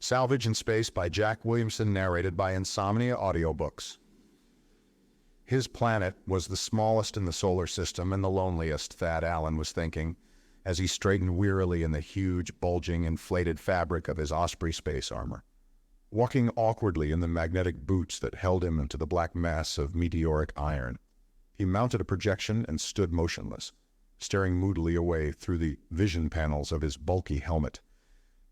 Salvage in Space by Jack Williamson, narrated by Insomnia Audiobooks. His planet was the smallest in the solar system and the loneliest, Thad Allen was thinking, as he straightened wearily in the huge, bulging, inflated fabric of his Osprey space armor. Walking awkwardly in the magnetic boots that held him into the black mass of meteoric iron, he mounted a projection and stood motionless, staring moodily away through the vision panels of his bulky helmet.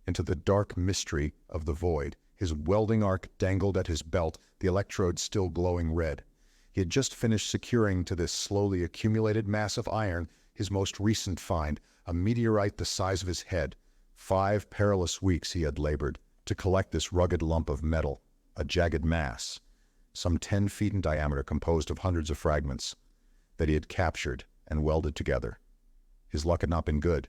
Into the dark mystery of the void, his welding arc dangled at his belt, the electrodes still glowing red. He had just finished securing to this slowly accumulated mass of iron his most recent find, a meteorite the size of his head. 5 perilous weeks he had labored to collect this rugged lump of metal, a jagged mass, some 10 feet in diameter, composed of hundreds of fragments, that he had captured and welded together. His luck had not been good.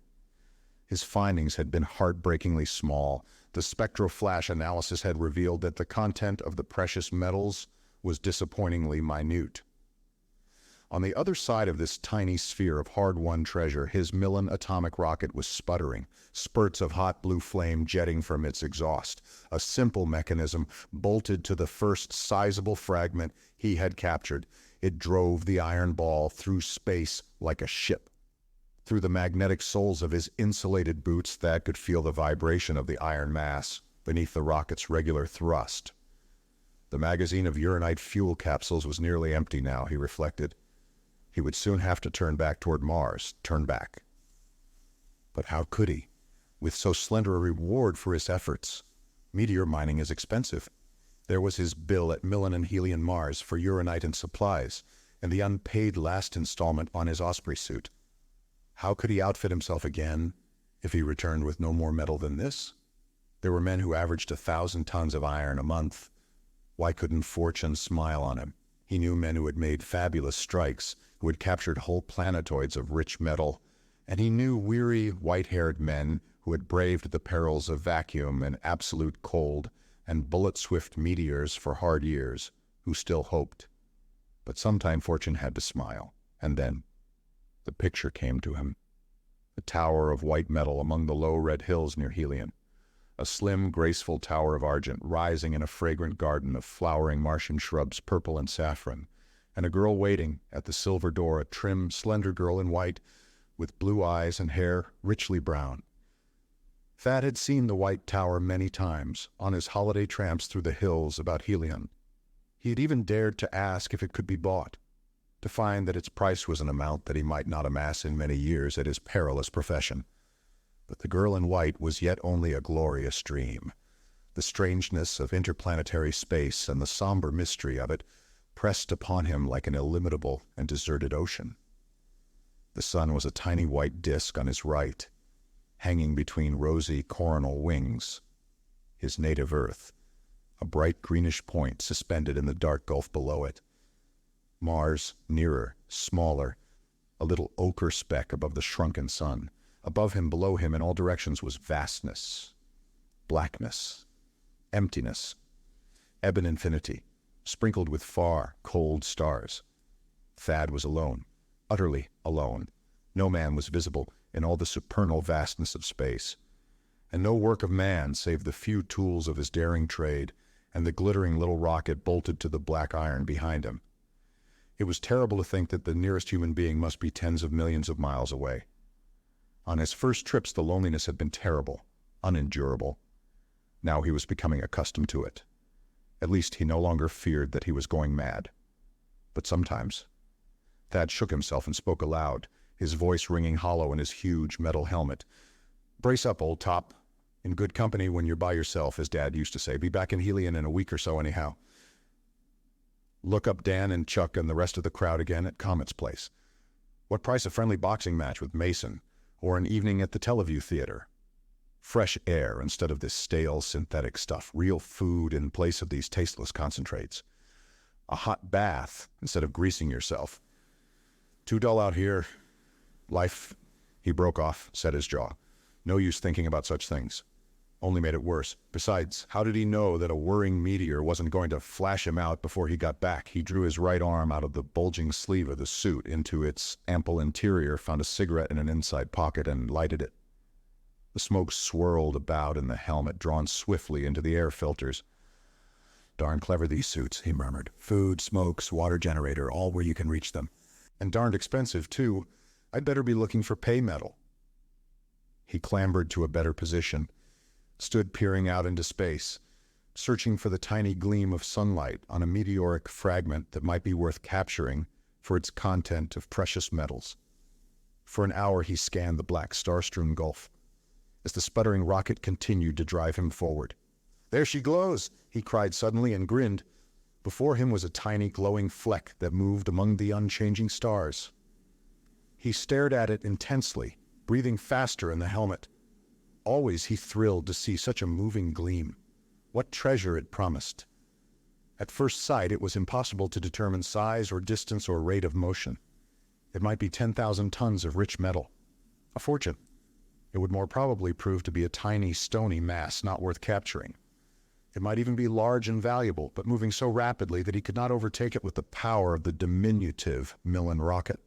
His findings had been heartbreakingly small. The spectroflash analysis had revealed that the content of the precious metals was disappointingly minute. On the other side of this tiny sphere of hard-won treasure, his Millen atomic rocket was sputtering, spurts of hot blue flame jetting from its exhaust. A simple mechanism bolted to the first sizable fragment he had captured. It drove the iron ball through space like a ship. Through the magnetic soles of his insulated boots, Thad could feel the vibration of the iron mass beneath the rocket's regular thrust. The magazine of uranite fuel capsules was nearly empty now, he reflected. He would soon have to turn back toward Mars, turn back. But how could he, with so slender a reward for his efforts? Meteor mining is expensive. There was his bill at Millen and Helion Mars for uranite and supplies, and the unpaid last installment on his Osprey suit. How could he outfit himself again if he returned with no more metal than this? There were men who averaged 1,000 tons of iron a month. Why couldn't fortune smile on him? He knew men who had made fabulous strikes, who had captured whole planetoids of rich metal, and he knew weary, white-haired men who had braved the perils of vacuum and absolute cold and bullet-swift meteors for hard years, who still hoped. But sometime fortune had to smile, and then the picture came to him. A tower of white metal among the low red hills near Helion. A slim, graceful tower of argent rising in a fragrant garden of flowering Martian shrubs, purple and saffron, and a girl waiting at the silver door, a trim, slender girl in white, with blue eyes and hair richly brown. Thad had seen the white tower many times on his holiday tramps through the hills about Helion. He had even dared to ask if it could be bought, to find that its price was an amount that he might not amass in many years at his perilous profession. But the girl in white was yet only a glorious dream. The strangeness of interplanetary space and the somber mystery of it pressed upon him like an illimitable and deserted ocean. The sun was a tiny white disk on his right, hanging between rosy coronal wings. His native Earth, a bright greenish point suspended in the dark gulf below it. Mars, nearer, smaller, a little ochre speck above the shrunken sun. Above him, below him, in all directions was vastness, blackness, emptiness, ebon infinity, sprinkled with far, cold stars. Thad was alone, utterly alone. No man was visible in all the supernal vastness of space, and no work of man save the few tools of his daring trade and the glittering little rocket bolted to the black iron behind him. It was terrible to think that the nearest human being must be tens of millions of miles away. On his first trips, the loneliness had been terrible, unendurable. Now he was becoming accustomed to it. At least he no longer feared that he was going mad. But sometimes, Thad shook himself and spoke aloud, his voice ringing hollow in his huge metal helmet. "Brace up, old top. In good company when you're by yourself, as Dad used to say. Be back in Helion in a week or so anyhow. Look up Dan and Chuck and the rest of the crowd again at Comet's place. What price a friendly boxing match with Mason, or an evening at the Teleview Theater? Fresh air instead of this stale synthetic stuff, real food in place of these tasteless concentrates. A hot bath instead of greasing yourself. Too dull out here. Life," he broke off, set his jaw. "No use thinking about such things. Only made it worse. Besides, how did he know that a whirring meteor wasn't going to flash him out before he got back?" He drew his right arm out of the bulging sleeve of the suit into its ample interior, found a cigarette in an inside pocket, and lighted it. The smoke swirled about in the helmet, drawn swiftly into the air filters. Darn clever, these suits, he murmured. Food, smokes, water generator, all where you can reach them. And darned expensive, too. I'd better be looking for pay metal. He clambered to a better position, stood peering out into space, searching for the tiny gleam of sunlight on a meteoric fragment that might be worth capturing for its content of precious metals. For an hour he scanned the black star-strewn gulf, as the sputtering rocket continued to drive him forward. "There she glows!" he cried suddenly and grinned. Before him was a tiny glowing fleck that moved among the unchanging stars. He stared at it intensely, breathing faster in the helmet. Always he thrilled to see such a moving gleam. What treasure it promised! At first sight it was impossible to determine size or distance or rate of motion. It might be 10,000 tons of rich metal. A fortune. It would more probably prove to be a tiny, stony mass not worth capturing. It might even be large and valuable, but moving so rapidly that he could not overtake it with the power of the diminutive Millen rocket.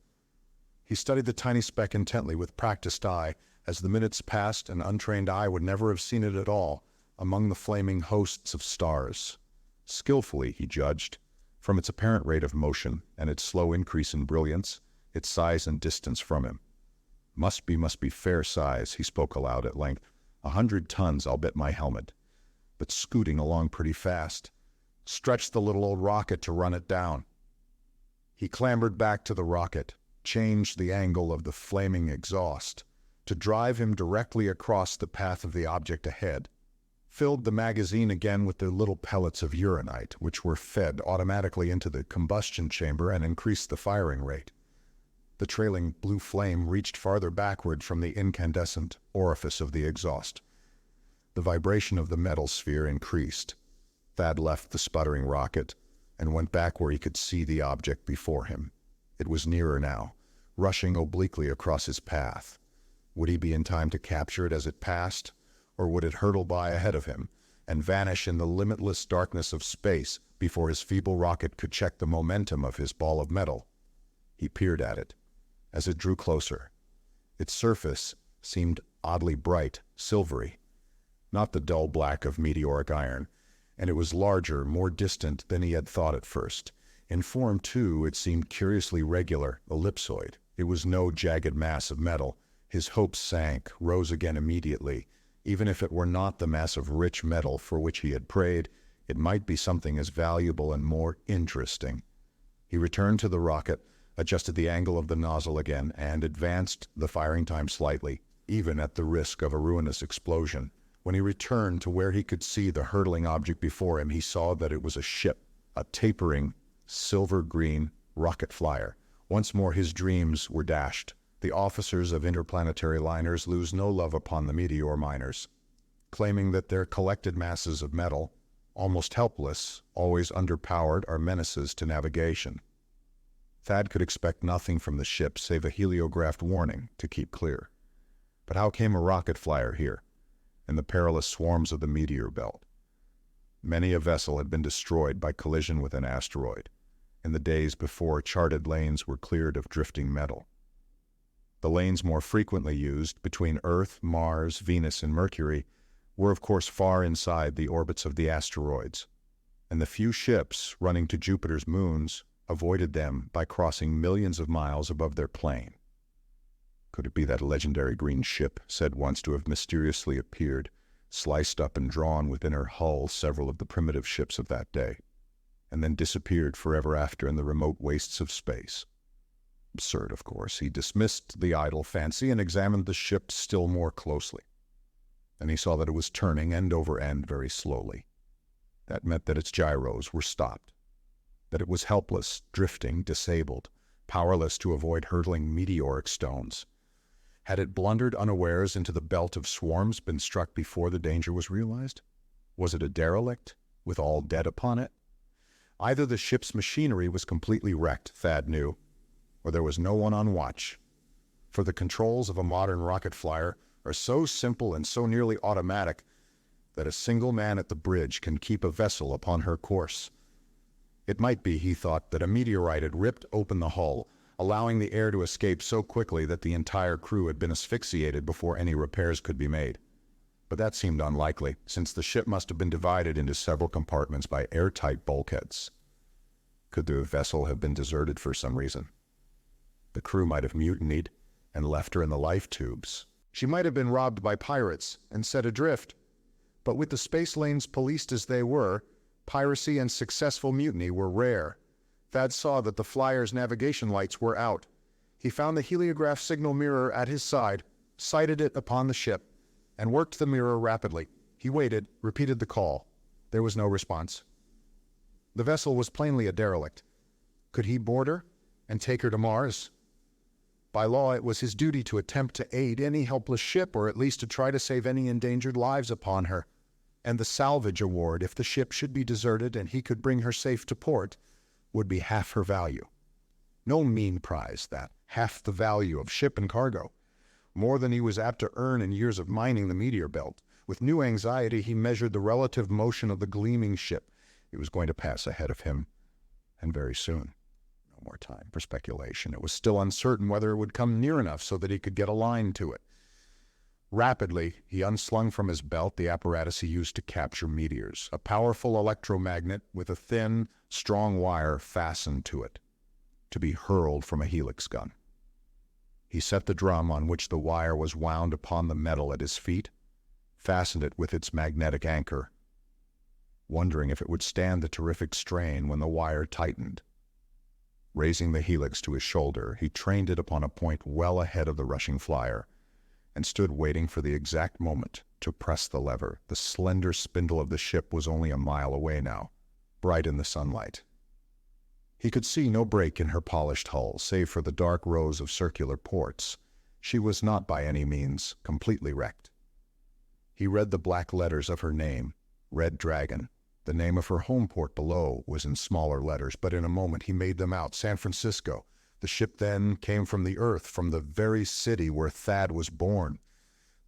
He studied the tiny speck intently with practiced eye. As the minutes passed, an untrained eye would never have seen it at all, among the flaming hosts of stars. Skillfully, he judged, from its apparent rate of motion and its slow increase in brilliance, its size and distance from him. Must be fair size, he spoke aloud at length. 100 tons, I'll bet my helmet. But scooting along pretty fast. Stretched the little old rocket to run it down. He clambered back to the rocket, changed the angle of the flaming exhaust to drive him directly across the path of the object ahead. Filled the magazine again with the little pellets of uranite, which were fed automatically into the combustion chamber and increased the firing rate. The trailing blue flame reached farther backward from the incandescent orifice of the exhaust. The vibration of the metal sphere increased. Thad left the sputtering rocket and went back where he could see the object before him. It was nearer now, rushing obliquely across his path. Would he be in time to capture it as it passed, or would it hurtle by ahead of him and vanish in the limitless darkness of space before his feeble rocket could check the momentum of his ball of metal? He peered at it. As it drew closer, its surface seemed oddly bright, silvery, not the dull black of meteoric iron, and it was larger, more distant than he had thought at first. In form, too, it seemed curiously regular, ellipsoid. It was no jagged mass of metal. His hopes sank, rose again immediately. Even if it were not the mass of rich metal for which he had prayed, it might be something as valuable and more interesting. He returned to the rocket, adjusted the angle of the nozzle again, and advanced the firing time slightly, even at the risk of a ruinous explosion. When he returned to where he could see the hurtling object before him, he saw that it was a ship, a tapering, silver-green rocket flyer. Once more his dreams were dashed. The officers of interplanetary liners lose no love upon the meteor miners, claiming that their collected masses of metal, almost helpless, always underpowered, are menaces to navigation. Thad could expect nothing from the ship save a heliographed warning to keep clear. But how came a rocket flyer here, in the perilous swarms of the meteor belt? Many a vessel had been destroyed by collision with an asteroid, in the days before charted lanes were cleared of drifting metal. The lanes more frequently used, between Earth, Mars, Venus, and Mercury, were of course far inside the orbits of the asteroids, and the few ships running to Jupiter's moons avoided them by crossing millions of miles above their plane. Could it be that legendary green ship, said once to have mysteriously appeared, sliced up and drawn within her hull several of the primitive ships of that day, and then disappeared forever after in the remote wastes of space? Absurd, of course. He dismissed the idle fancy and examined the ship still more closely. And he saw that it was turning end over end very slowly. That meant that its gyros were stopped, that it was helpless, drifting, disabled, powerless to avoid hurtling meteoric stones. Had it blundered unawares into the belt of swarms, been struck before the danger was realized? Was it a derelict, with all dead upon it? Either the ship's machinery was completely wrecked, Thad knew, or there was no one on watch. For the controls of a modern rocket flyer are so simple and so nearly automatic that a single man at the bridge can keep a vessel upon her course. It might be, he thought, that a meteorite had ripped open the hull, allowing the air to escape so quickly that the entire crew had been asphyxiated before any repairs could be made. But that seemed unlikely, since the ship must have been divided into several compartments by airtight bulkheads. Could the vessel have been deserted for some reason? The crew might have mutinied and left her in the life tubes. She might have been robbed by pirates and set adrift. But with the space lanes policed as they were, piracy and successful mutiny were rare. Thad saw that the flyer's navigation lights were out. He found the heliograph signal mirror at his side, sighted it upon the ship, and worked the mirror rapidly. He waited, repeated the call. There was no response. The vessel was plainly a derelict. Could he board her and take her to Mars? By law, it was his duty to attempt to aid any helpless ship, or at least to try to save any endangered lives upon her. And the salvage award, if the ship should be deserted and he could bring her safe to port, would be half her value. No mean prize, that. Half the value of ship and cargo. More than he was apt to earn in years of mining the meteor belt. With new anxiety, he measured the relative motion of the gleaming ship. It was going to pass ahead of him, and very soon. No more time for speculation. It was still uncertain whether it would come near enough so that he could get a line to it. Rapidly, he unslung from his belt the apparatus he used to capture meteors, a powerful electromagnet with a thin, strong wire fastened to it, to be hurled from a helix gun. He set the drum on which the wire was wound upon the metal at his feet, fastened it with its magnetic anchor, wondering if it would stand the terrific strain when the wire tightened. Raising the helix to his shoulder, he trained it upon a point well ahead of the rushing flyer, and stood waiting for the exact moment to press the lever. The slender spindle of the ship was only a mile away now, bright in the sunlight. He could see no break in her polished hull, save for the dark rows of circular ports. She was not by any means completely wrecked. He read the black letters of her name, Red Dragon. The name of her home port below was in smaller letters, but in a moment he made them out. San Francisco. The ship then came from the Earth, from the very city where Thad was born.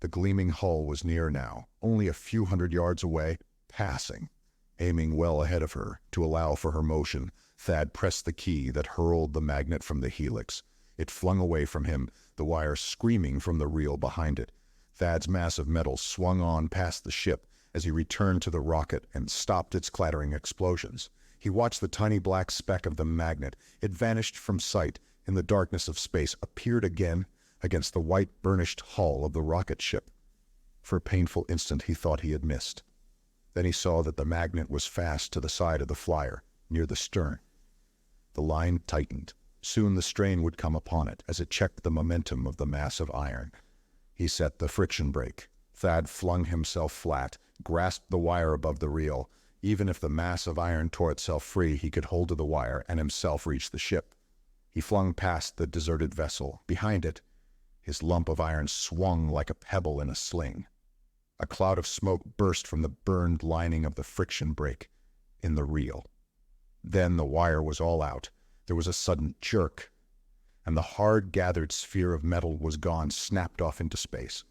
The gleaming hull was near now, only a few hundred yards away, passing. Aiming well ahead of her, to allow for her motion, Thad pressed the key that hurled the magnet from the helix. It flung away from him, the wire screaming from the reel behind it. Thad's mass of metal swung on past the ship as he returned to the rocket and stopped its clattering explosions. He watched the tiny black speck of the magnet. It vanished from sight in the darkness of space, appeared again against the white burnished hull of the rocket ship. For a painful instant he thought he had missed. Then he saw that the magnet was fast to the side of the flyer, near the stern. The line tightened. Soon the strain would come upon it, as it checked the momentum of the mass of iron. He set the friction brake. Thad flung himself flat, grasped the wire above the reel. Even if the mass of iron tore itself free, he could hold to the wire and himself reach the ship. He flung past the deserted vessel. Behind it, his lump of iron swung like a pebble in a sling. A cloud of smoke burst from the burned lining of the friction brake in the reel. Then the wire was all out. There was a sudden jerk, and the hard-gathered sphere of metal was gone, snapped off into space.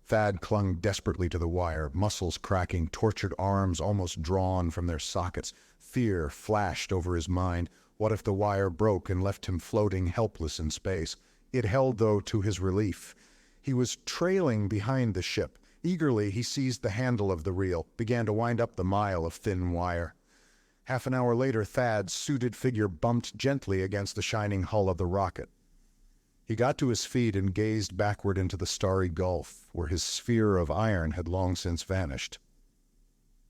Thad clung desperately to the wire, muscles cracking, tortured arms almost drawn from their sockets. Fear flashed over his mind. What if the wire broke and left him floating helpless in space? It held, though, to his relief. He was trailing behind the ship. Eagerly, he seized the handle of the reel, began to wind up the mile of thin wire. Half an hour later, Thad's suited figure bumped gently against the shining hull of the rocket. He got to his feet and gazed backward into the starry gulf, where his sphere of iron had long since vanished.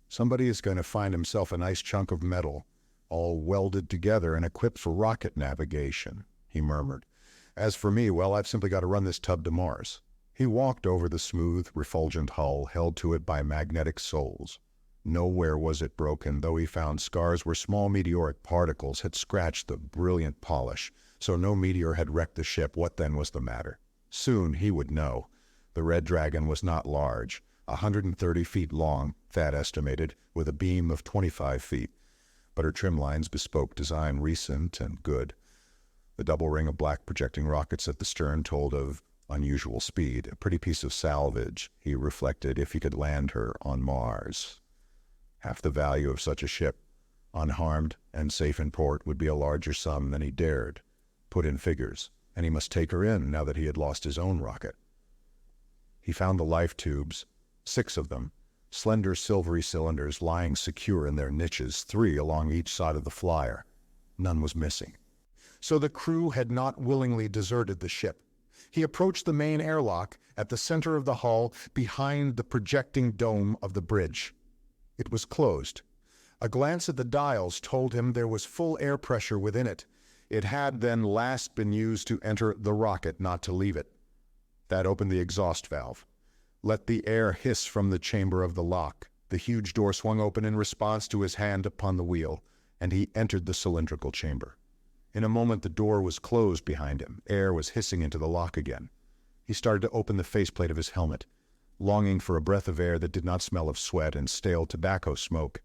Somebody is going to find himself a nice chunk of metal, all welded together and equipped for rocket navigation, he murmured. As for me, well, I've simply got to run this tub to Mars. He walked over the smooth, refulgent hull, held to it by magnetic soles. Nowhere was it broken, though he found scars where small meteoric particles had scratched the brilliant polish. So no meteor had wrecked the ship. What then was the matter? Soon he would know. The Red Dragon was not large, 130 feet long, Thad estimated, with a beam of 25 feet. But her trim lines bespoke design recent and good. The double ring of black projecting rockets at the stern told of unusual speed. A pretty piece of salvage, he reflected, if he could land her on Mars. Half the value of such a ship, unharmed and safe in port, would be a larger sum than he dared put in figures, and he must take her in now that he had lost his own rocket. He found the life tubes, 6 of them, slender silvery cylinders lying secure in their niches, 3 along each side of the flyer. None was missing. So the crew had not willingly deserted the ship. He approached the main airlock at the center of the hull behind the projecting dome of the bridge. It was closed. A glance at the dials told him there was full air pressure within it. It had then last been used to enter the rocket, not to leave it. That opened the exhaust valve. Let the air hiss from the chamber of the lock. The huge door swung open in response to his hand upon the wheel, and he entered the cylindrical chamber. In a moment the door was closed behind him. Air was hissing into the lock again. He started to open the faceplate of his helmet, longing for a breath of air that did not smell of sweat and stale tobacco smoke,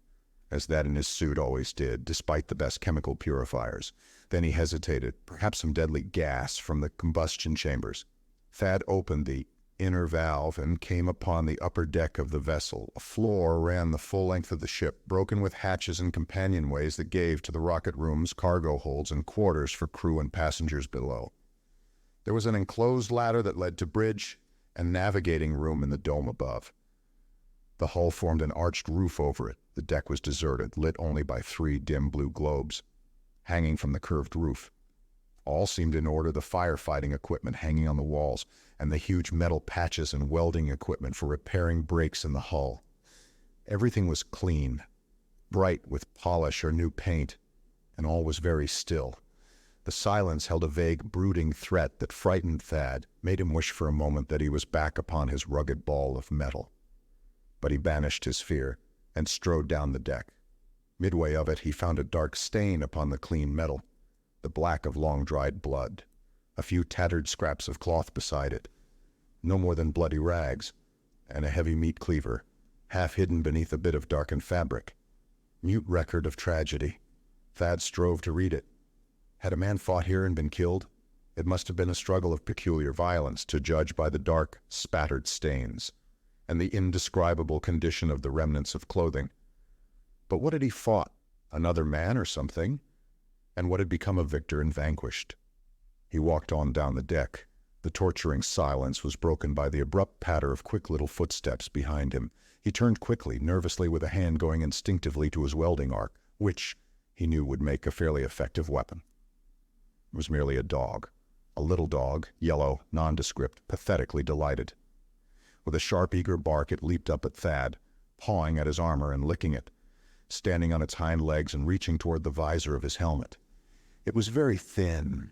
as that in his suit always did, despite the best chemical purifiers. Then he hesitated, perhaps some deadly gas from the combustion chambers. Thad opened the inner valve and came upon the upper deck of the vessel. A floor ran the full length of the ship, broken with hatches and companionways that gave to the rocket rooms, cargo holds, and quarters for crew and passengers below. There was an enclosed ladder that led to bridge and navigating room in the dome above. The hull formed an arched roof over it. The deck was deserted, lit only by 3 dim blue globes hanging from the curved roof. All seemed in order, the firefighting equipment hanging on the walls, and the huge metal patches and welding equipment for repairing breaks in the hull. Everything was clean, bright with polish or new paint, and all was very still. The silence held a vague, brooding threat that frightened Thad, made him wish for a moment that he was back upon his rugged ball of metal. But he banished his fear and strode down the deck. Midway of it he found a dark stain upon the clean metal, the black of long-dried blood, a few tattered scraps of cloth beside it, no more than bloody rags, and a heavy meat cleaver, half hidden beneath a bit of darkened fabric. Mute record of tragedy. Thad strove to read it. Had a man fought here and been killed? It must have been a struggle of peculiar violence, to judge by the dark, spattered stains, and the indescribable condition of the remnants of clothing. But what had he fought? Another man or something? And what had become of victor and vanquished? He walked on down the deck. The torturing silence was broken by the abrupt patter of quick little footsteps behind him. He turned quickly, nervously, with a hand going instinctively to his welding arc, which, he knew, would make a fairly effective weapon. It was merely a dog. A little dog, yellow, nondescript, pathetically delighted. With a sharp, eager bark it leaped up at Thad, pawing at his armor and licking it, standing on its hind legs and reaching toward the visor of his helmet. It was very thin,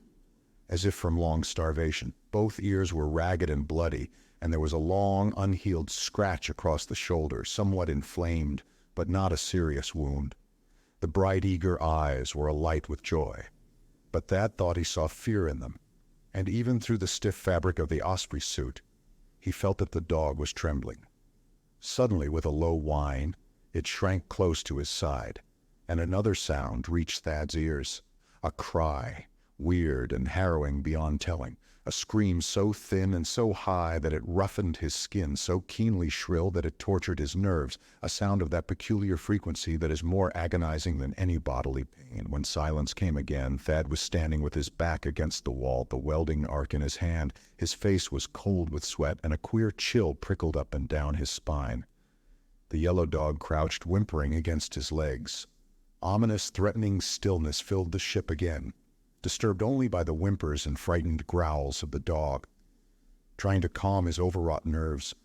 as if from long starvation. Both ears were ragged and bloody, and there was a long, unhealed scratch across the shoulder, somewhat inflamed, but not a serious wound. The bright, eager eyes were alight with joy, but Thad thought he saw fear in them, and even through the stiff fabric of the osprey suit, he felt that the dog was trembling. Suddenly, with a low whine, it shrank close to his side, and another sound reached Thad's ears. A cry, weird and harrowing beyond telling. A scream so thin and so high that it roughened his skin, so keenly shrill that it tortured his nerves. A sound of that peculiar frequency that is more agonizing than any bodily pain. When silence came again, Thad was standing with his back against the wall, the welding arc in his hand. His face was cold with sweat, and a queer chill prickled up and down his spine. The yellow dog crouched whimpering against his legs. Ominous, threatening stillness filled the ship again, disturbed only by the whimpers and frightened growls of the dog. Trying to calm his overwrought nerves,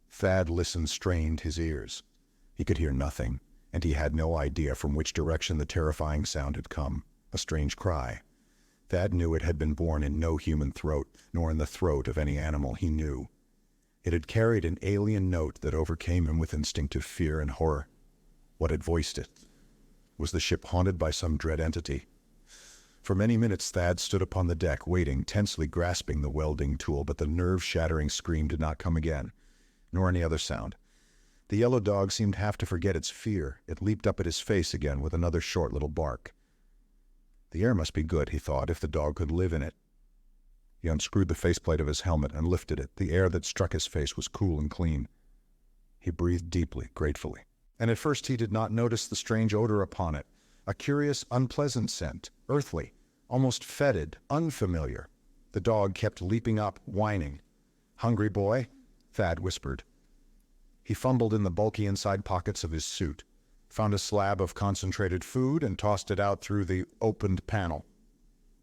Thad listened, strained his ears. He could hear nothing, and he had no idea from which direction the terrifying sound had come. A strange cry. Thad knew it had been born in no human throat, nor in the throat of any animal he knew. It had carried an alien note that overcame him with instinctive fear and horror. What had voiced it? Was the ship haunted by some dread entity? For many minutes Thad stood upon the deck, waiting, tensely grasping the welding tool, but the nerve-shattering scream did not come again, nor any other sound. The yellow dog seemed half to forget its fear. It leaped up at his face again with another short little bark. The air must be good, he thought, if the dog could live in it. He unscrewed the faceplate of his helmet and lifted it. The air that struck his face was cool and clean. He breathed deeply, gratefully. And at first he did not notice the strange odor upon it, a curious, unpleasant scent, earthly, almost fetid, unfamiliar. The dog kept leaping up, whining. "Hungry boy?" Thad whispered. He fumbled in the bulky inside pockets of his suit, found a slab of concentrated food, and tossed it out through the opened panel.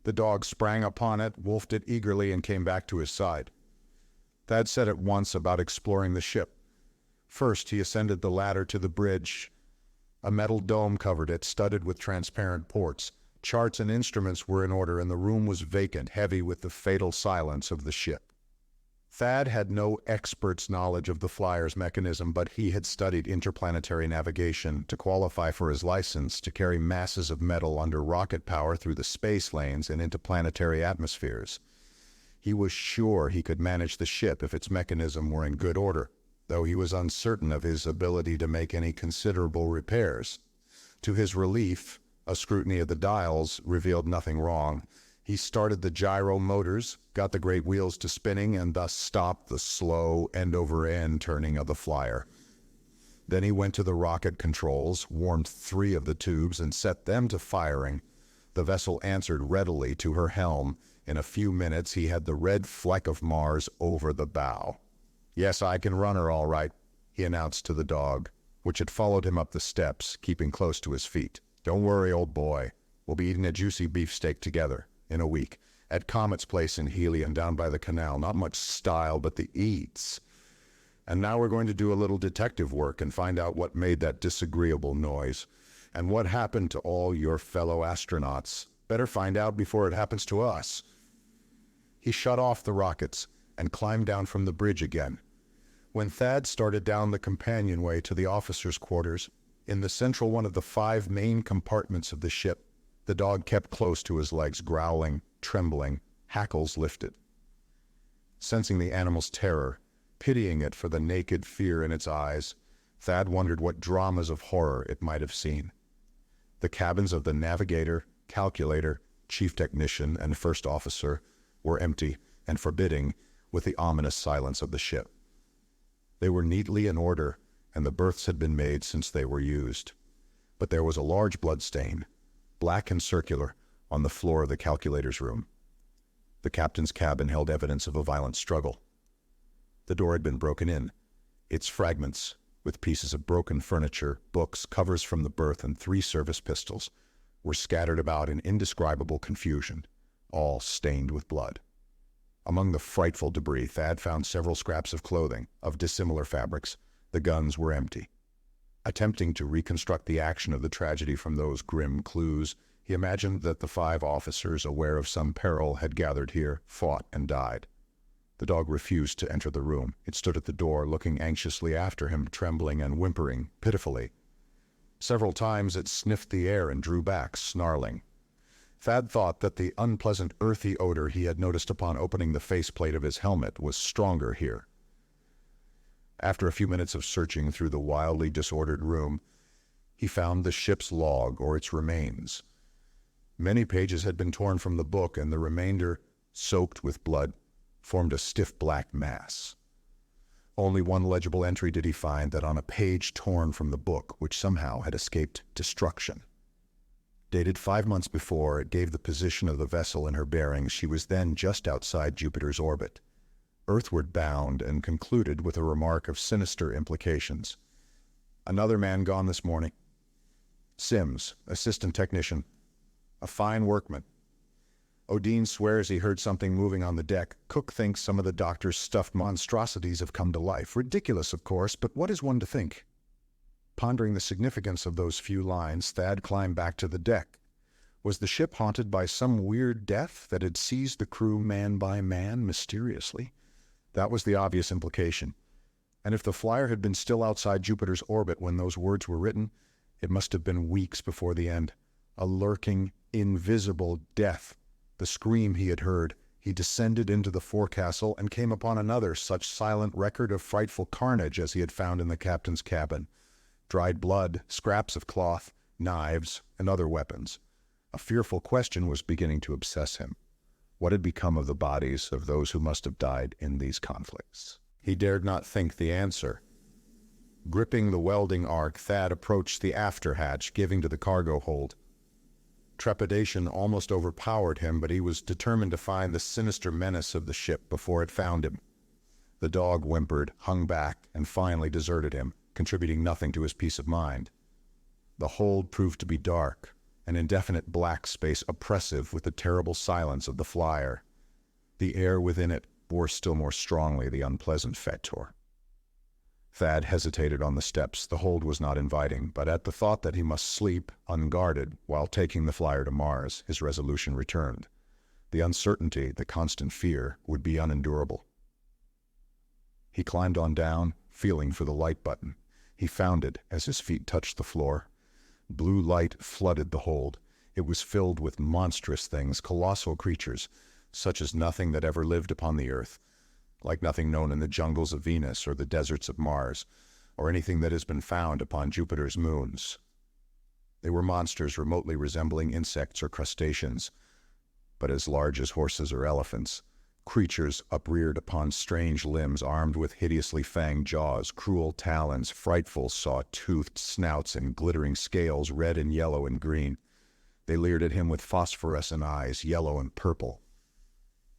The dog sprang upon it, wolfed it eagerly, and came back to his side. Thad said at once about exploring the ship. First, he ascended the ladder to the bridge. A metal dome covered it, studded with transparent ports. Charts and instruments were in order, and the room was vacant, heavy with the fatal silence of the ship. Thad had no expert's knowledge of the flyer's mechanism, but he had studied interplanetary navigation to qualify for his license to carry masses of metal under rocket power through the space lanes and into planetary atmospheres. He was sure he could manage the ship if its mechanism were in good order, though he was uncertain of his ability to make any considerable repairs. To his relief, a scrutiny of the dials revealed nothing wrong. He started the gyro motors, got the great wheels to spinning, and thus stopped the slow end-over-end turning of the flyer. Then he went to the rocket controls, warmed 3 of the tubes, and set them to firing. The vessel answered readily to her helm. In a few minutes, he had the red fleck of Mars over the bow. "Yes, I can run her all right," he announced to the dog, which had followed him up the steps, keeping close to his feet. "Don't worry, old boy. We'll be eating a juicy beefsteak together in a week at Comet's place in Helion down by the canal. Not much style, but the eats. And now we're going to do a little detective work and find out what made that disagreeable noise and what happened to all your fellow astronauts. Better find out before it happens to us." He shut off the rockets and climbed down from the bridge again. When Thad started down the companionway to the officers' quarters, in the central one of the 5 main compartments of the ship, the dog kept close to his legs, growling, trembling, hackles lifted. Sensing the animal's terror, pitying it for the naked fear in its eyes, Thad wondered what dramas of horror it might have seen. The cabins of the navigator, calculator, chief technician, and first officer were empty and forbidding with the ominous silence of the ship. They were neatly in order, and the berths had been made since they were used. But there was a large blood stain, black and circular, on the floor of the calculator's room. The captain's cabin held evidence of a violent struggle. The door had been broken in. Its fragments, with pieces of broken furniture, books, covers from the berth, and 3 service pistols, were scattered about in indescribable confusion, all stained with blood. Among the frightful debris, Thad found several scraps of clothing, of dissimilar fabrics. The guns were empty. Attempting to reconstruct the action of the tragedy from those grim clues, he imagined that the 5 officers, aware of some peril, had gathered here, fought, and died. The dog refused to enter the room. It stood at the door, looking anxiously after him, trembling and whimpering pitifully. Several times it sniffed the air and drew back, snarling. Thad thought that the unpleasant earthy odor he had noticed upon opening the faceplate of his helmet was stronger here. After a few minutes of searching through the wildly disordered room, he found the ship's log or its remains. Many pages had been torn from the book, and the remainder, soaked with blood, formed a stiff black mass. Only one legible entry did he find, that on a page torn from the book, which somehow had escaped destruction. Dated 5 months before, it gave the position of the vessel and her bearings. She was then just outside Jupiter's orbit, earthward bound, and concluded with a remark of sinister implications. "Another man gone this morning. Sims, assistant technician. A fine workman. Odin swears he heard something moving on the deck. Cook thinks some of the doctor's stuffed monstrosities have come to life. Ridiculous, of course, but what is one to think?" Pondering the significance of those few lines, Thad climbed back to the deck. Was the ship haunted by some weird death that had seized the crew man by man, mysteriously? That was the obvious implication. And if the flyer had been still outside Jupiter's orbit when those words were written, it must have been weeks before the end. A lurking, invisible death. The scream he had heard. He descended into the forecastle and came upon another such silent record of frightful carnage as he had found in the captain's cabin. Dried blood, scraps of cloth, knives, and other weapons. A fearful question was beginning to obsess him. What had become of the bodies of those who must have died in these conflicts? He dared not think the answer. Gripping the welding arc, Thad approached the after hatch, giving to the cargo hold. Trepidation almost overpowered him, but he was determined to find the sinister menace of the ship before it found him. The dog whimpered, hung back, and finally deserted him, contributing nothing to his peace of mind. The hold proved to be dark, an indefinite black space oppressive with the terrible silence of the flyer. The air within it bore still more strongly the unpleasant fetor. Thad hesitated on the steps. The hold was not inviting, but at the thought that he must sleep, unguarded, while taking the flyer to Mars, his resolution returned. The uncertainty, the constant fear, would be unendurable. He climbed on down, feeling for the light button. He found it as his feet touched the floor. Blue light flooded the hold. It was filled with monstrous things, colossal creatures, such as nothing that ever lived upon the earth, like nothing known in the jungles of Venus or the deserts of Mars, or anything that has been found upon Jupiter's moons. They were monsters remotely resembling insects or crustaceans, but as large as horses or elephants. Creatures upreared upon strange limbs, armed with hideously fanged jaws, cruel talons, frightful saw-toothed snouts, and glittering scales, red and yellow and green. They leered at him with phosphorescent eyes, yellow and purple.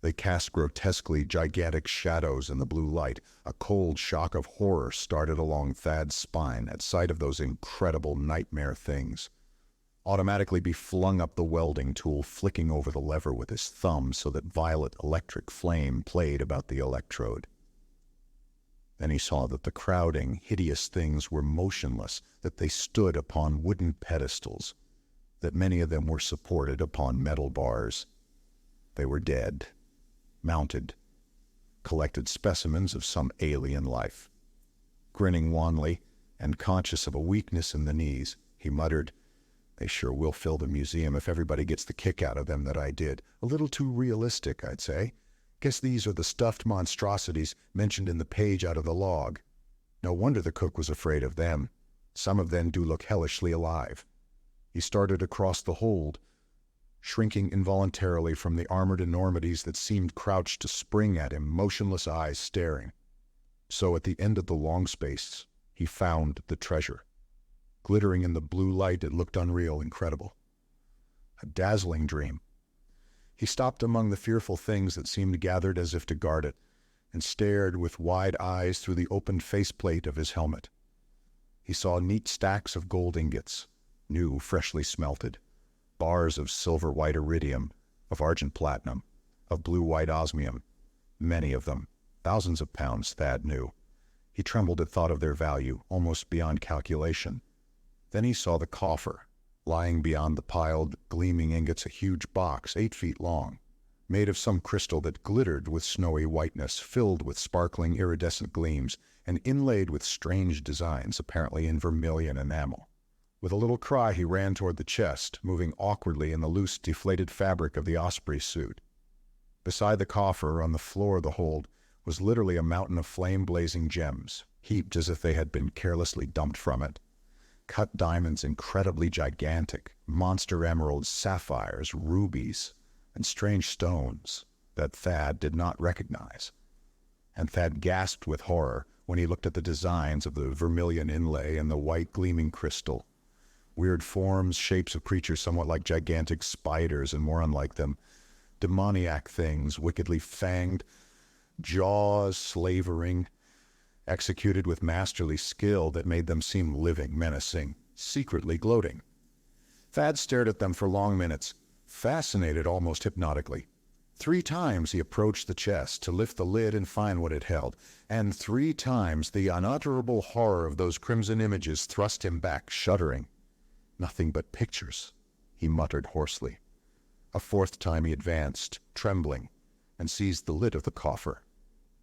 They cast grotesquely gigantic shadows in the blue light. A cold shock of horror started along Thad's spine at sight of those incredible nightmare things. Automatically be flung up the welding tool, flicking over the lever with his thumb so that violet electric flame played about the electrode. Then he saw that the crowding, hideous things were motionless, that they stood upon wooden pedestals, that many of them were supported upon metal bars. They were dead, mounted, collected specimens of some alien life. Grinning wanly and conscious of a weakness in the knees, he muttered, "They sure will fill the museum if everybody gets the kick out of them that I did. A little too realistic, I'd say. Guess these are the stuffed monstrosities mentioned in the page out of the log. No wonder the cook was afraid of them. Some of them do look hellishly alive." He started across the hold, shrinking involuntarily from the armored enormities that seemed crouched to spring at him, motionless eyes staring. So at the end of the long space, he found the treasure. Glittering in the blue light, it looked unreal, incredible. A dazzling dream. He stopped among the fearful things that seemed gathered as if to guard it, and stared with wide eyes through the opened faceplate of his helmet. He saw neat stacks of gold ingots, new, freshly smelted, bars of silver-white iridium, of argent platinum, of blue-white osmium, many of them, thousands of pounds, Thad knew. He trembled at thought of their value, almost beyond calculation. Then he saw the coffer, lying beyond the piled, gleaming ingots, a huge box 8 feet long, made of some crystal that glittered with snowy whiteness, filled with sparkling iridescent gleams, and inlaid with strange designs, apparently in vermilion enamel. With a little cry, he ran toward the chest, moving awkwardly in the loose, deflated fabric of the osprey suit. Beside the coffer, on the floor of the hold, was literally a mountain of flame-blazing gems, heaped as if they had been carelessly dumped from it. Cut diamonds incredibly gigantic, monster emeralds, sapphires, rubies, and strange stones that Thad did not recognize. And Thad gasped with horror when he looked at the designs of the vermilion inlay and the white gleaming crystal. Weird forms, shapes of creatures somewhat like gigantic spiders and more unlike them. Demoniac things, wickedly fanged, jaws slavering, executed with masterly skill that made them seem living, menacing, secretly gloating. Thad stared at them for long minutes, fascinated almost hypnotically. 3 times he approached the chest to lift the lid and find what it held, and 3 times the unutterable horror of those crimson images thrust him back, shuddering. "Nothing but pictures," he muttered hoarsely. A 4th time he advanced, trembling, and seized the lid of the coffer.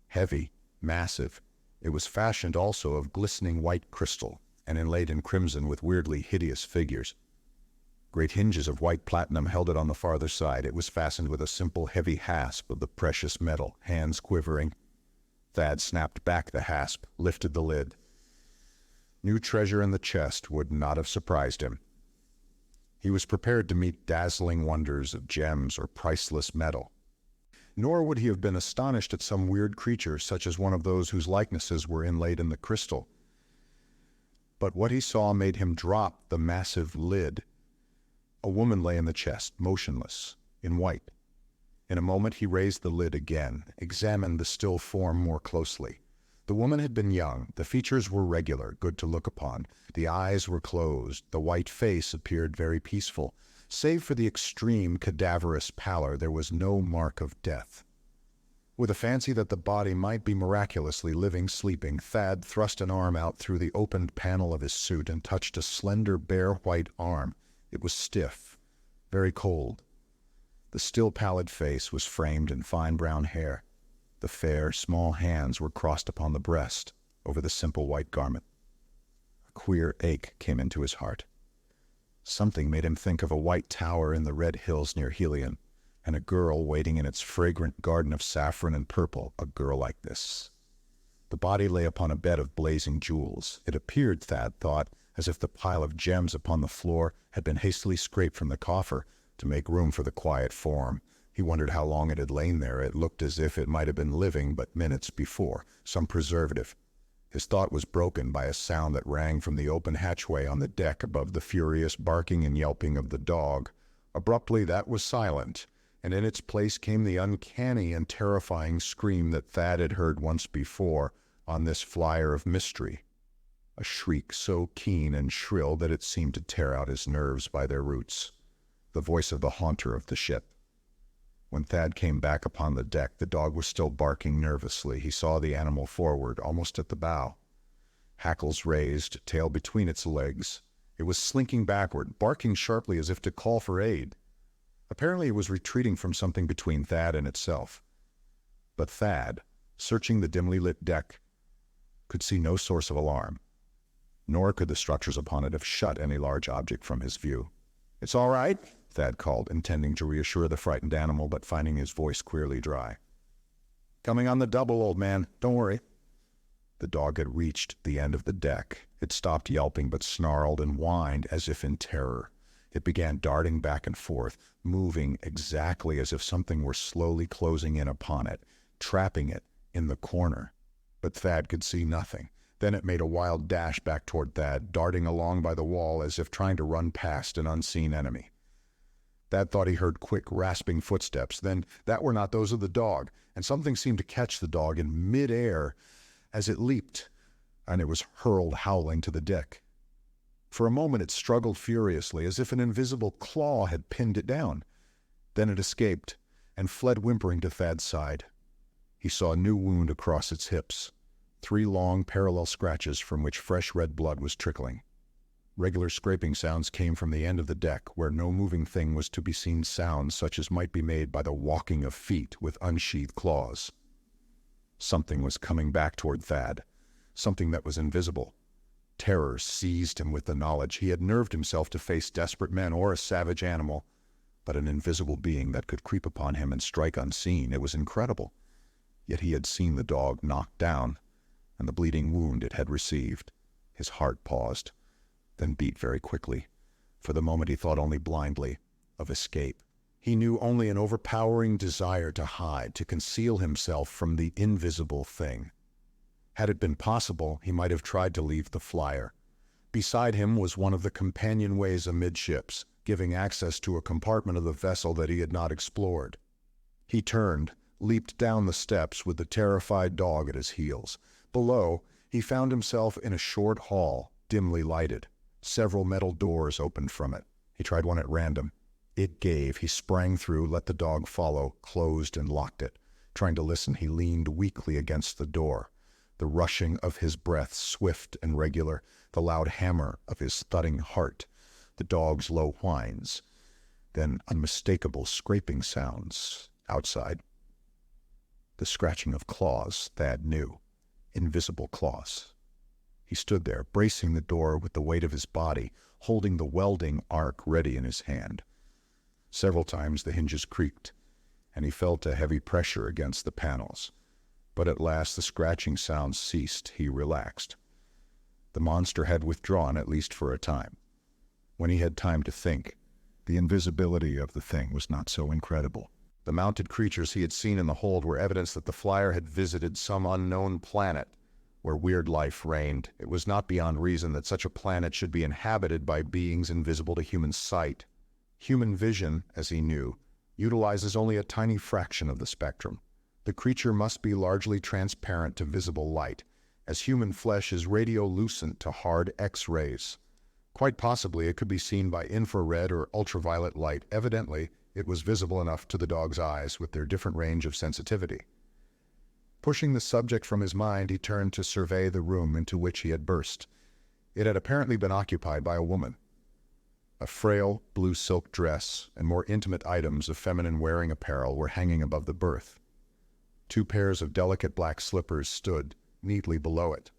Heavy, massive, it was fashioned also of glistening white crystal, and inlaid in crimson with weirdly hideous figures. Great hinges of white platinum held it on the farther side. It was fastened with a simple heavy hasp of the precious metal, hands quivering. Thad snapped back the hasp, lifted the lid. New treasure in the chest would not have surprised him. He was prepared to meet dazzling wonders of gems or priceless metal. Nor would he have been astonished at some weird creature such as one of those whose likenesses were inlaid in the crystal. But what he saw made him drop the massive lid. A woman lay in the chest, motionless, in white. In a moment he raised the lid again, examined the still form more closely. The woman had been young, the features were regular, good to look upon. The eyes were closed, the white face appeared very peaceful. Save for the extreme cadaverous pallor, there was no mark of death. With a fancy that the body might be miraculously living, sleeping, Thad thrust an arm out through the opened panel of his suit and touched a slender, bare white arm. It was stiff, very cold. The still pallid face was framed in fine brown hair. The fair, small hands were crossed upon the breast, over the simple white garment. A queer ache came into his heart. Something made him think of a white tower in the red hills near Helion, and a girl waiting in its fragrant garden of saffron and purple, a girl like this. The body lay upon a bed of blazing jewels. It appeared, Thad thought, as if the pile of gems upon the floor had been hastily scraped from the coffer to make room for the quiet form. He wondered how long it had lain there. It looked as if it might have been living but minutes before, some preservative. His thought was broken by a sound that rang from the open hatchway on the deck above the furious barking and yelping of the dog. Abruptly that was silent, and in its place came the uncanny and terrifying scream that Thad had heard once before on this flyer of mystery. A shriek so keen and shrill that it seemed to tear out his nerves by their roots. The voice of the haunter of the ship. When Thad came back upon the deck, the dog was still barking nervously. He saw the animal forward, almost at the bow. Hackles raised, tail between its legs. It was slinking backward, barking sharply as if to call for aid. Apparently it was retreating from something between Thad and itself. But Thad, searching the dimly lit deck, could see no source of alarm. Nor could the structures upon it have shut any large object from his view. "It's all right," Thad called, intending to reassure the frightened animal, but finding his voice queerly dry. "Coming on the double, old man. Don't worry." The dog had reached the end of the deck. It stopped yelping, but snarled and whined as if in terror. It began darting back and forth, moving exactly as if something were slowly closing in upon it, trapping it in the corner. But Thad could see nothing. Then it made a wild dash back toward Thad, darting along by the wall as if trying to run past an unseen enemy. Thad thought he heard quick, rasping footsteps. Then that were not those of the dog, and something seemed to catch the dog in mid-air as it leaped, and it was hurled howling to the deck. For a moment it struggled furiously, as if an invisible claw had pinned it down. Then it escaped, and fled whimpering to Thad's side. He saw a new wound across its hips, 3 long, parallel scratches from which fresh red blood was trickling. Regular scraping sounds came from the end of the deck, where no moving thing was to be seen, sounds such as might be made by the walking of feet with unsheathed claws. Something was coming back toward Thad, something that was invisible. Terror seized him with the knowledge. He had nerved himself to face desperate men or a savage animal, but an invisible being that could creep upon him and strike unseen. It was incredible. Yet he had seen the dog knocked down, and the bleeding wound it had received. His heart paused, then beat very quickly. For the moment he thought only blindly of escape. He knew only an overpowering desire to hide, to conceal himself from the invisible thing. Had it been possible, he might have tried to leave the flyer. Beside him was one of the companionways amidships, giving access to a compartment of the vessel that he had not explored. He turned, leaped down the steps with the terrified dog at his heels. Below, he found himself in a short hall, dimly lighted. Several metal doors opened from it. He tried one at random. It gave. He sprang through, let the dog follow, closed and locked it. Trying to listen, he leaned weakly against the door. The rushing of his breath, swift and regular, the loud hammer of his thudding heart, the dog's low whines, then unmistakable scraping sounds outside. The scratching of claws, Thad knew. Invisible claws. He stood there, bracing the door with the weight of his body, holding the welding arc ready in his hand. Several times the hinges creaked, and he felt a heavy pressure against the panels. But at last the scratching sounds ceased. He relaxed. The monster had withdrawn, at least for a time. When he had time to think, the invisibility of the thing was not so incredible. The mounted creatures he had seen in the hold were evidence that the flyer had visited some unknown planet where weird life reigned. It was not beyond reason that such a planet should be inhabited by beings invisible to human sight. Human vision, as he knew, utilizes only a tiny fraction of the spectrum. The creature must be largely transparent to visible light, as human flesh is radiolucent to hard X-rays. Quite possibly it could be seen by infrared or ultraviolet light. Evidently, it was visible enough to the dog's eyes with their different range of sensitivity. Pushing the subject from his mind, he turned to survey the room into which he had burst. It had apparently been occupied by a woman. A frail blue silk dress and more intimate items of feminine wearing apparel were hanging above the berth. 2 pairs of delicate black slippers stood neatly below it.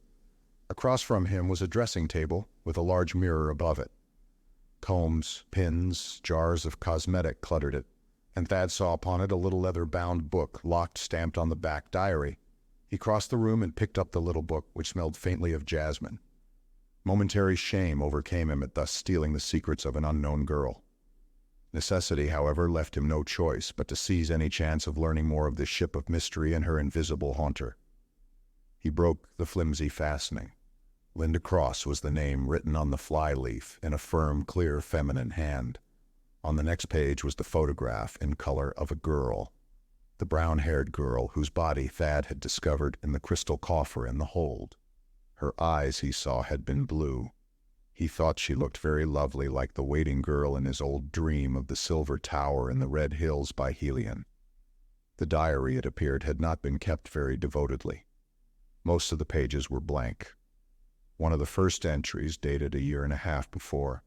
Across from him was a dressing table with a large mirror above it. Combs, pins, jars of cosmetic cluttered it, and Thad saw upon it a little leather-bound book, locked, stamped on the back diary. He crossed the room and picked up the little book, which smelled faintly of jasmine. Momentary shame overcame him at thus stealing the secrets of an unknown girl. Necessity, however, left him no choice but to seize any chance of learning more of this ship of mystery and her invisible haunter. He broke the flimsy fastening. Linda Cross was the name written on the flyleaf in a firm, clear, feminine hand. On the next page was the photograph in color of a girl, the brown-haired girl whose body Thad had discovered in the crystal coffer in the hold. Her eyes, he saw, had been blue. He thought she looked very lovely, like the waiting girl in his old dream of the silver tower in the red hills by Helion. The diary, it appeared, had not been kept very devotedly. Most of the pages were blank. One of the first entries, dated 1.5 years before,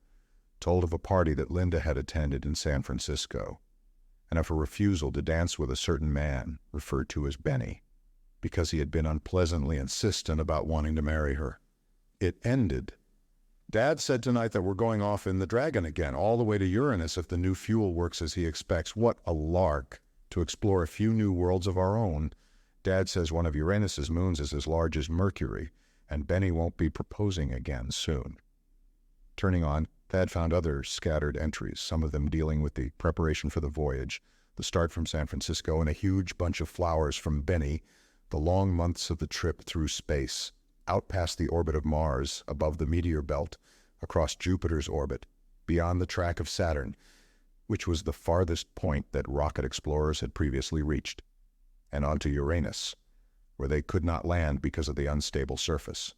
told of a party that Linda had attended in San Francisco, and of her refusal to dance with a certain man, referred to as Benny, because he had been unpleasantly insistent about wanting to marry her. It ended, "Dad said tonight that we're going off in the Dragon again, all the way to Uranus if the new fuel works as he expects. What a lark, to explore a few new worlds of our own. Dad says one of Uranus's moons is as large as Mercury, and Benny won't be proposing again soon." Turning on, Thad found other scattered entries, some of them dealing with the preparation for the voyage, the start from San Francisco, and a huge bunch of flowers from Benny, the long months of the trip through space, out past the orbit of Mars, above the meteor belt, across Jupiter's orbit, beyond the track of Saturn, which was the farthest point that rocket explorers had previously reached, and onto Uranus, where they could not land because of the unstable surface.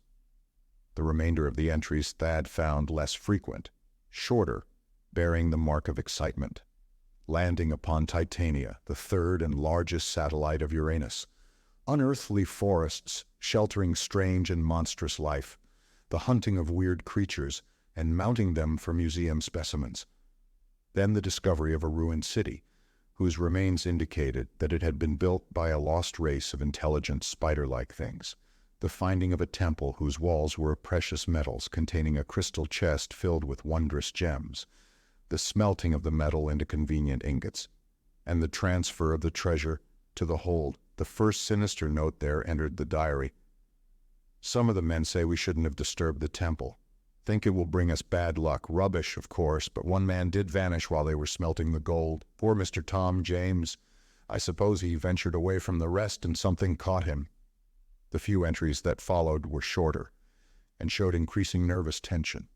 The remainder of the entries Thad found less frequent, shorter, bearing the mark of excitement. Landing upon Titania, the 3rd and largest satellite of Uranus. Unearthly forests sheltering strange and monstrous life. The hunting of weird creatures and mounting them for museum specimens. Then the discovery of a ruined city, whose remains indicated that it had been built by a lost race of intelligent spider-like things. The finding of a temple whose walls were of precious metals containing a crystal chest filled with wondrous gems. The smelting of the metal into convenient ingots, and the transfer of the treasure to the hold. The first sinister note there entered the diary. "Some of the men say we shouldn't have disturbed the temple. Think it will bring us bad luck. Rubbish, of course, but one man did vanish while they were smelting the gold. Poor Mr. Tom James. I suppose he ventured away from the rest and something caught him." The few entries that followed were shorter and showed increasing nervous tension.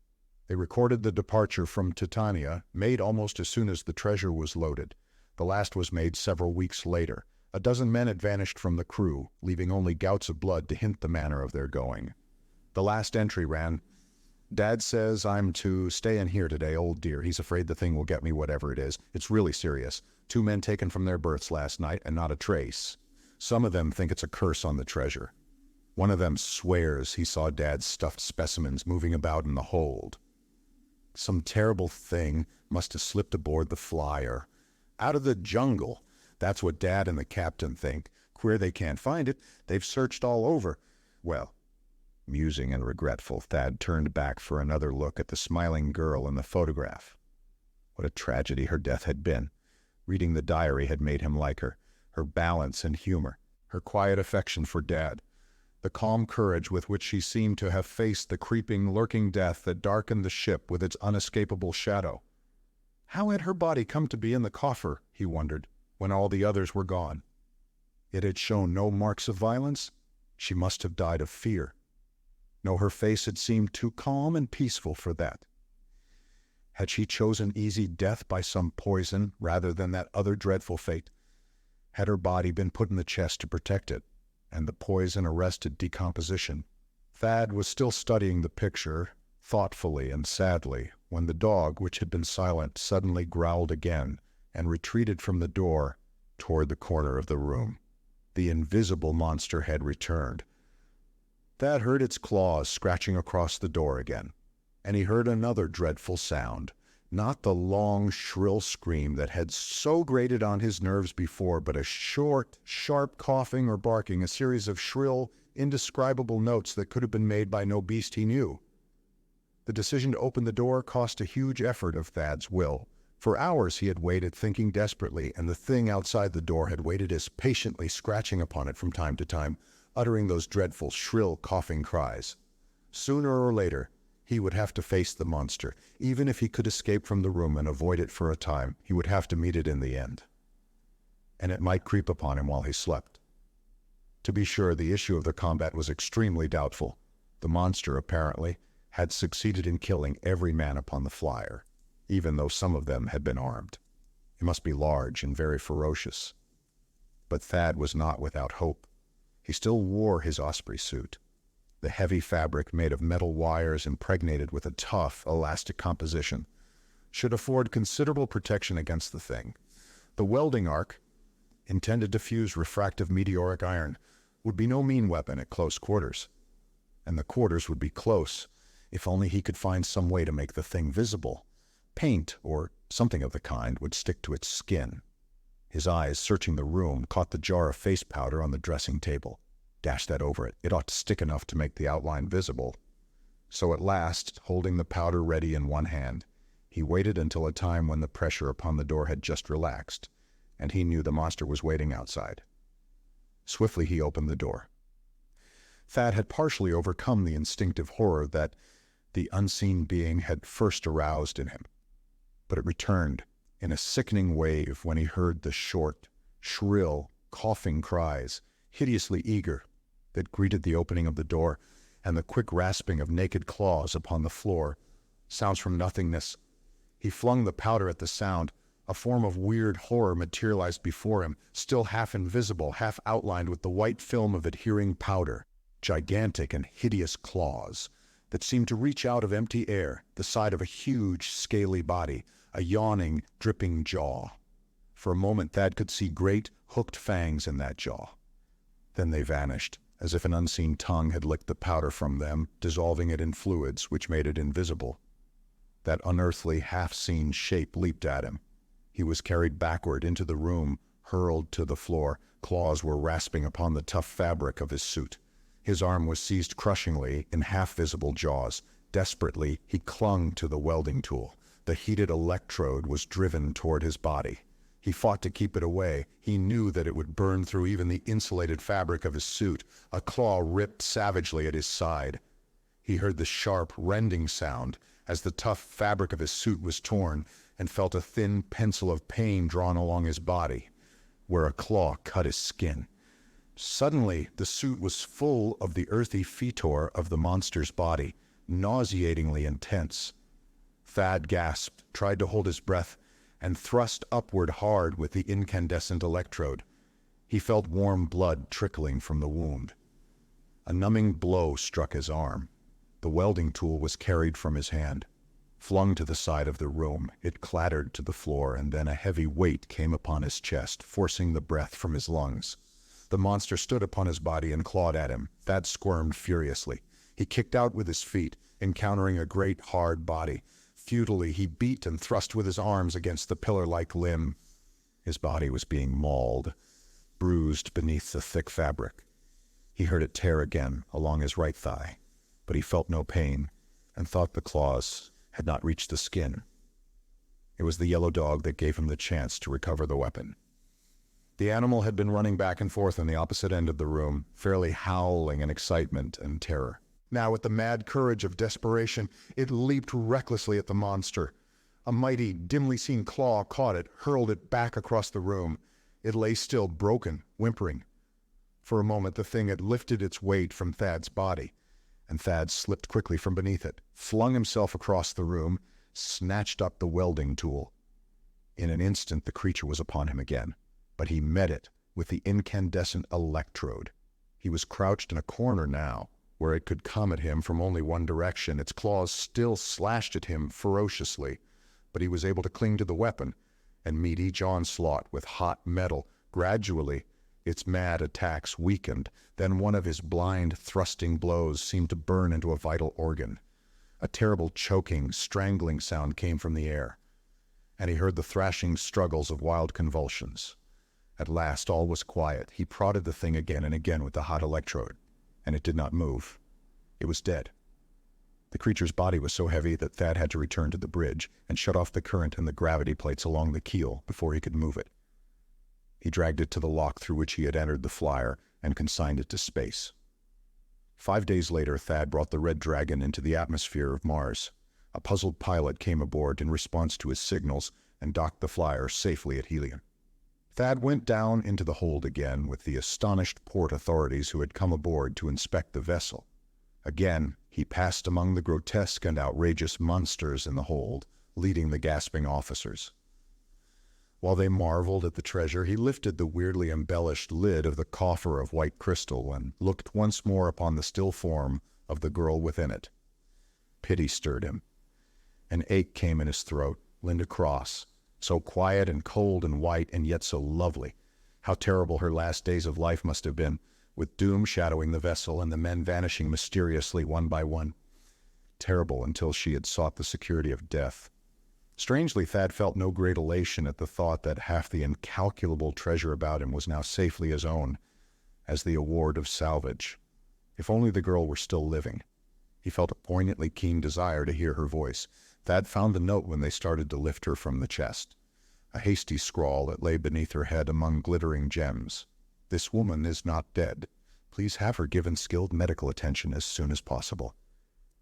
They recorded the departure from Titania, made almost as soon as the treasure was loaded. The last was made several weeks later. A dozen men had vanished from the crew, leaving only gouts of blood to hint the manner of their going. The last entry ran, "Dad says I'm to stay in here today, old dear. He's afraid the thing will get me whatever it is. It's really serious. 2 men taken from their berths last night and not a trace. Some of them think it's a curse on the treasure. One of them swears he saw Dad's stuffed specimens moving about in the hold. Some terrible thing must have slipped aboard the flyer. Out of the jungle. That's what Dad and the captain think. Queer they can't find it. They've searched all over. Well," musing and regretful, Thad turned back for another look at the smiling girl in the photograph. What a tragedy her death had been. Reading the diary had made him like her. Her balance and humor, her quiet affection for Dad, the calm courage with which she seemed to have faced the creeping, lurking death that darkened the ship with its unescapable shadow. How had her body come to be in the coffer, he wondered, when all the others were gone? It had shown no marks of violence. She must have died of fear. No, her face had seemed too calm and peaceful for that. Had she chosen easy death by some poison rather than that other dreadful fate? Had her body been put in the chest to protect it, and the poison arrested decomposition? Thad was still studying the picture, thoughtfully and sadly, when the dog, which had been silent, suddenly growled again and retreated from the door toward the corner of the room. The invisible monster had returned. Thad heard its claws scratching across the door again, and he heard another dreadful sound, not the long, shrill scream that had so grated on his nerves before, but a short, sharp coughing or barking, a series of shrill, indescribable notes that could have been made by no beast he knew. The decision to open the door cost a huge effort of Thad's will. For hours he had waited, thinking desperately, and the thing outside the door had waited as patiently, scratching upon it from time to time, uttering those dreadful, shrill, coughing cries. Sooner or later, he would have to face the monster. Even if he could escape from the room and avoid it for a time, he would have to meet it in the end. And it might creep upon him while he slept. To be sure, the issue of the combat was extremely doubtful. The monster, apparently, had succeeded in killing every man upon the flyer, even though some of them had been armed. It must be large and very ferocious. But Thad was not without hope. He still wore his osprey suit, the heavy fabric made of metal wires impregnated with a tough, elastic composition, should afford considerable protection against the thing. The welding arc, intended to fuse refractive meteoric iron, would be no mean weapon at close quarters. And the quarters would be close, if only he could find some way to make the thing visible. Paint, or something of the kind, would stick to its skin. His eyes, searching the room, caught the jar of face powder on the dressing table. Dash that over it. It ought to stick enough to make the outline visible. So at last, holding the powder ready in one hand, he waited until a time when the pressure upon the door had just relaxed, and he knew the monster was waiting outside. Swiftly he opened the door. Thad had partially overcome the instinctive horror that the unseen being had first aroused in him, but it returned in a sickening wave when he heard the short, shrill, coughing cries, hideously eager, that greeted the opening of the door, and the quick rasping of naked claws upon the floor, sounds from nothingness. He flung the powder at the sound. A form of weird horror materialized before him, still half invisible, half outlined with the white film of adhering powder, gigantic and hideous claws that seemed to reach out of empty air, the side of a huge, scaly body, a yawning, dripping jaw. For a moment Thad could see great, hooked fangs in that jaw. Then they vanished, as if an unseen tongue had licked the powder from them, dissolving it in fluids which made it invisible. That unearthly, half-seen shape leaped at him. He was carried backward into the room, hurled to the floor. Claws were rasping upon the tough fabric of his suit. His arm was seized crushingly in half-visible jaws. Desperately, he clung to the welding tool. The heated electrode was driven toward his body. He fought to keep it away. He knew that it would burn through even the insulated fabric of his suit. A claw ripped savagely at his side. He heard the sharp, rending sound as the tough fabric of his suit was torn, and felt a thin pencil of pain drawn along his body, where a claw cut his skin. Suddenly, the suit was full of the earthy fetor of the monster's body, nauseatingly intense. Thad gasped, tried to hold his breath, and thrust upward hard with the incandescent electrode. He felt warm blood trickling from the wound. A numbing blow struck his arm. The welding tool was carried from his hand. Flung to the side of the room, it clattered to the floor, and then a heavy weight came upon his chest, forcing the breath from his lungs. The monster stood upon his body and clawed at him. Thad squirmed furiously. He kicked out with his feet, encountering a great, hard body. Futilely, he beat and thrust with his arms against the pillar-like limb. His body was being mauled, bruised beneath the thick fabric. He heard it tear again along his right thigh, but he felt no pain, and thought the claws had not reached the skin. It was the yellow dog that gave him the chance to recover the weapon. The animal had been running back and forth on the opposite end of the room, fairly howling in excitement and terror. Now, with the mad courage of desperation, it leaped recklessly at the monster. A mighty, dimly seen claw caught it, hurled it back across the room. It lay still, broken, whimpering. For a moment, the thing had lifted its weight from Thad's body, and Thad slipped quickly from beneath it, flung himself across the room, snatched up the welding tool. In an instant the creature was upon him again, but he met it with the incandescent electrode. He was crouched in a corner now, where it could come at him from only one direction. Its claws still slashed at him ferociously, but he was able to cling to the weapon and meet each onslaught with hot metal. Gradually, its mad attacks weakened. Then one of his blind, thrusting blows seemed to burn into a vital organ. A terrible choking, strangling sound came from the air, and he heard the thrashing struggles of wild convulsions. At last all was quiet. He prodded the thing again and again with the hot electrode, and it did not move. It was dead. The creature's body was so heavy that Thad had to return to the bridge and shut off the current and the gravity plates along the keel before he could move it. He dragged it to the lock through which he had entered the flyer and consigned it to space. 5 days later, Thad brought the Red Dragon into the atmosphere of Mars. A puzzled pilot came aboard in response to his signals and docked the flyer safely at Helion. Thad went down into the hold again with the astonished port authorities who had come aboard to inspect the vessel. Again, he passed among the grotesque and outrageous monsters in the hold, leading the gasping officers. While they marveled at the treasure, he lifted the weirdly embellished lid of the coffer of white crystal and looked once more upon the still form of the girl within it. Pity stirred him. An ache came in his throat. Linda Cross, so quiet and cold and white and yet so lovely. How terrible her last days of life must have been, with doom shadowing the vessel and the men vanishing mysteriously one by one. Terrible until she had sought the security of death. Strangely, Thad felt no great elation at the thought that half the incalculable treasure about him was now safely his own, as the award of salvage. If only the girl were still living. He felt a poignantly keen desire to hear her voice. Thad found the note when they started to lift her from the chest. A hasty scrawl that lay beneath her head among glittering gems. This woman is not dead. Please have her given skilled medical attention as soon as possible.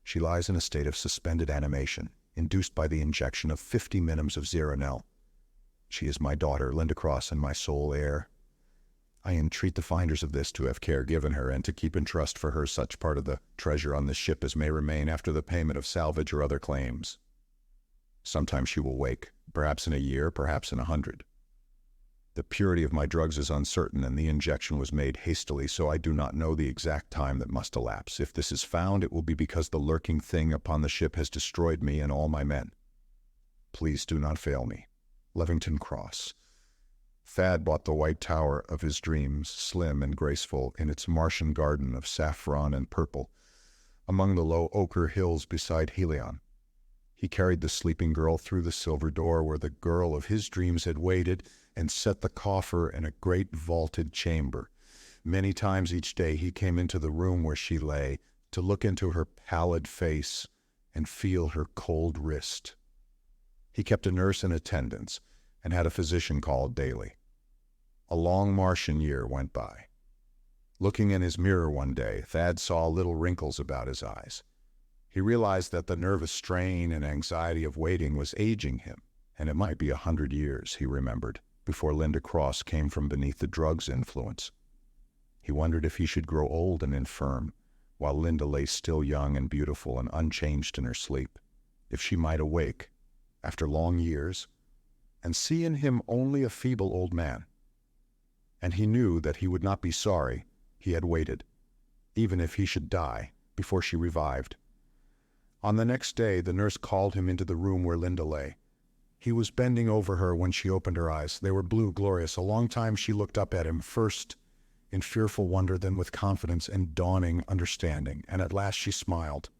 She lies in a state of suspended animation, induced by the injection of 50 minims of Zeronel. She is my daughter, Linda Cross, and my sole heir. I entreat the finders of this to have care given her, and to keep in trust for her such part of the treasure on this ship as may remain after the payment of salvage or other claims. Sometime she will wake, perhaps in a year, perhaps in 100. The purity of my drugs is uncertain, and the injection was made hastily, so I do not know the exact time that must elapse. If this is found, it will be because the lurking thing upon the ship has destroyed me and all my men. Please do not fail me. Levington Cross. Thad bought the white tower of his dreams, slim and graceful in its Martian garden of saffron and purple, among the low ochre hills beside Helion. He carried the sleeping girl through the silver door where the girl of his dreams had waited, and set the coffer in a great vaulted chamber. Many times each day he came into the room where she lay, to look into her pallid face and feel her cold wrist. He kept a nurse in attendance, and had a physician called daily. A long Martian year went by. Looking in his mirror one day, Thad saw little wrinkles about his eyes. He realized that the nervous strain and anxiety of waiting was aging him, and it might be 100 years, he remembered, before Linda Cross came from beneath the drug's influence. He wondered if he should grow old and infirm, while Linda lay still young and beautiful and unchanged in her sleep, if she might awake, after long years, and see in him only a feeble old man. And he knew that he would not be sorry he had waited, even if he should die before she revived. On the next day, the nurse called him into the room where Linda lay. He was bending over her when she opened her eyes. They were blue, glorious. A long time she looked up at him, first in fearful wonder, then with confidence and dawning understanding, and at last she smiled.